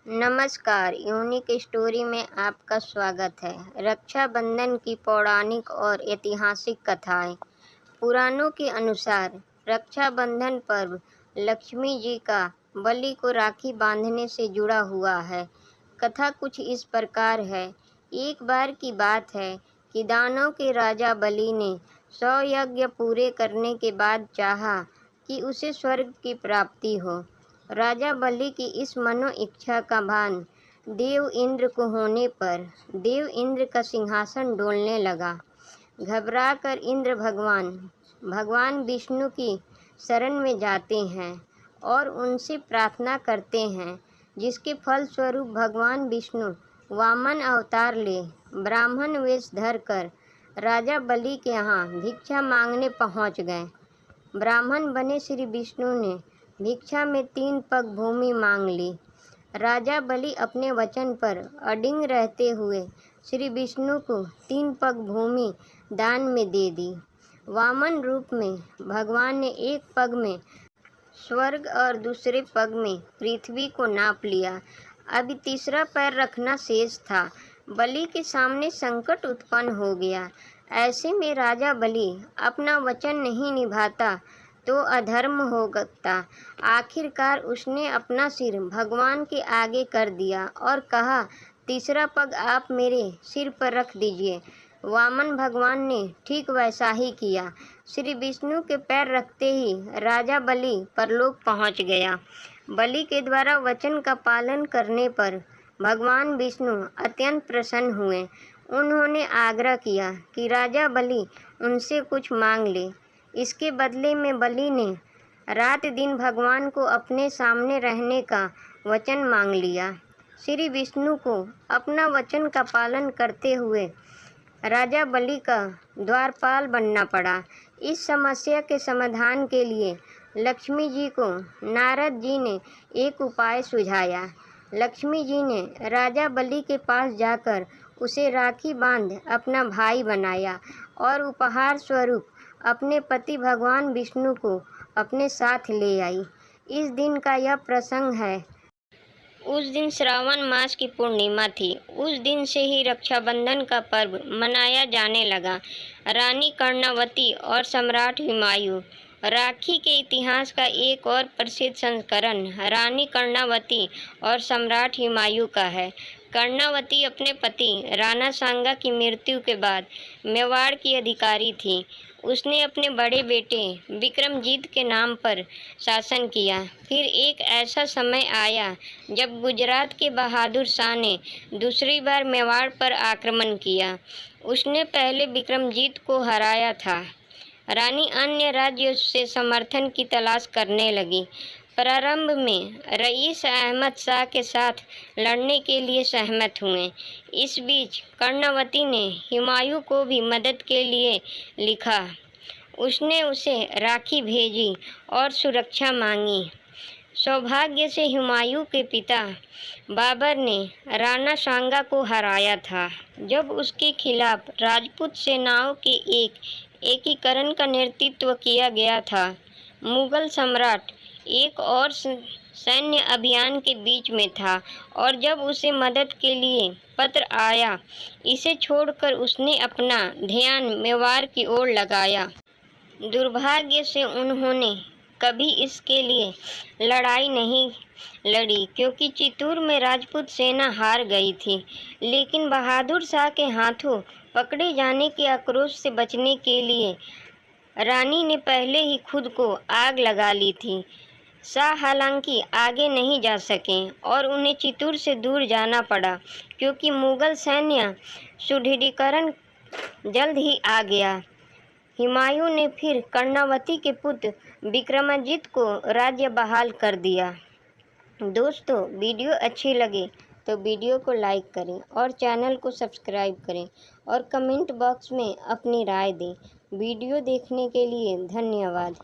नमस्कार, unique story में आपका स्वागत है। रक्षाबंधन की पौराणिक और ऐतिहासिक कथाएं। पुराणों के अनुसार रक्षाबंधन पर्व लक्ष्मी जी का बलि को राखी बांधने से जुड़ा हुआ है। कथा कुछ इस प्रकार है। एक बार की बात है कि दानव के राजा बलि ने 100 यज्ञ पूरे करने के बाद चाहा कि उसे स्वर्ग की प्राप्ति हो। राजा बलि की इस मनो इच्छा का भान देव इंद्र को होने पर देव इंद्र का सिंहासन डोलने लगा। घबराकर इंद्र भगवान विष्णु की शरण में जाते हैं और उनसे प्रार्थना करते हैं, जिसके फलस्वरूप भगवान विष्णु वामन अवतार ले ब्राह्मण वेश धरकर राजा बलि के यहाँ भिक्षा मांगने पहुँच गए। ब्राह्मण बने श्री विष्णु ने भिक्षा में 3 पग भूमि मांग ली। राजा बलि अपने वचन पर अडिग रहते हुए श्री विष्णु को 3 पग भूमि दान में दे दी। वामन रूप में भगवान ने एक पग में स्वर्ग और दूसरे पग में पृथ्वी को नाप लिया। अभी तीसरा पैर रखना शेष था। बलि के सामने संकट उत्पन्न हो गया। ऐसे में राजा बलि अपना वचन नहीं निभाता तो अधर्म होता। आखिरकार उसने अपना सिर भगवान के आगे कर दिया और कहा, तीसरा पग आप मेरे सिर पर रख दीजिए। वामन भगवान ने ठीक वैसा ही किया। श्री विष्णु के पैर रखते ही राजा बलि परलोक पहुंच गया। बलि के द्वारा वचन का पालन करने पर भगवान विष्णु अत्यंत प्रसन्न हुए। उन्होंने आग्रह किया कि राजा बलि उनसे कुछ मांग ले। इसके बदले में बलि ने रात दिन भगवान को अपने सामने रहने का वचन मांग लिया। श्री विष्णु को अपना वचन का पालन करते हुए राजा बलि का द्वारपाल बनना पड़ा। इस समस्या के समाधान के लिए लक्ष्मी जी को नारद जी ने एक उपाय सुझाया। लक्ष्मी जी ने राजा बलि के पास जाकर उसे राखी बांध अपना भाई बनाया और उपहार स्वरूप अपने पति भगवान विष्णु को अपने साथ ले आई। इस दिन का यह प्रसंग है। उस दिन श्रावण मास की पूर्णिमा थी। उस दिन से ही रक्षाबंधन का पर्व मनाया जाने लगा। रानी कर्णावती और सम्राट हुमायूं। राखी के इतिहास का एक और प्रसिद्ध संस्करण रानी कर्णावती और सम्राट हुमायूं का है। कर्णावती अपने पति राणा सांगा की मृत्यु के बाद मेवाड़ की अधिकारी थी। उसने अपने बड़े बेटे विक्रमजीत के नाम पर शासन किया। फिर एक ऐसा समय आया जब गुजरात के बहादुर शाह ने दूसरी बार मेवाड़ पर आक्रमण किया। उसने पहले विक्रमजीत को हराया था। रानी अन्य राज्यों से समर्थन की तलाश करने लगी। प्रारंभ में रईस अहमद शाह के साथ लड़ने के लिए सहमत हुए। इस बीच कर्णावती ने हुमायूं को भी मदद के लिए लिखा। उसने उसे राखी भेजी और सुरक्षा मांगी। सौभाग्य से हुमायूं के पिता बाबर ने राणा सांगा को हराया था। जब उसके खिलाफ राजपूत सेनाओं के एक एकीकरण का नेतृत्व किया गया था। मुगल सम्राट एक और सैन्य अभियान के बीच में था और जब उसे मदद के लिए पत्र आया, इसे छोड़कर उसने अपना ध्यान मेवाड़ की ओर लगाया। दुर्भाग्य से उन्होंने कभी इसके लिए लड़ाई नहीं लड़ी, क्योंकि चित्तूर में राजपूत सेना हार गई थी। लेकिन बहादुर शाह के हाथों पकड़े जाने के आक्रोश से बचने के लिए रानी ने पहले ही खुद को आग लगा ली थी। शाह हालांकि आगे नहीं जा सके और उन्हें चित्तूर से दूर जाना पड़ा, क्योंकि मुगल सैन्य सुदृढ़ीकरण जल्द ही आ गया। हुमायूं ने फिर कर्णावती के पुत्र विक्रमजीत को राज्य बहाल कर दिया। दोस्तों, वीडियो अच्छी लगे तो वीडियो को लाइक करें और चैनल को सब्सक्राइब करें और कमेंट बॉक्स में अपनी राय दें। वीडियो देखने के लिए धन्यवाद।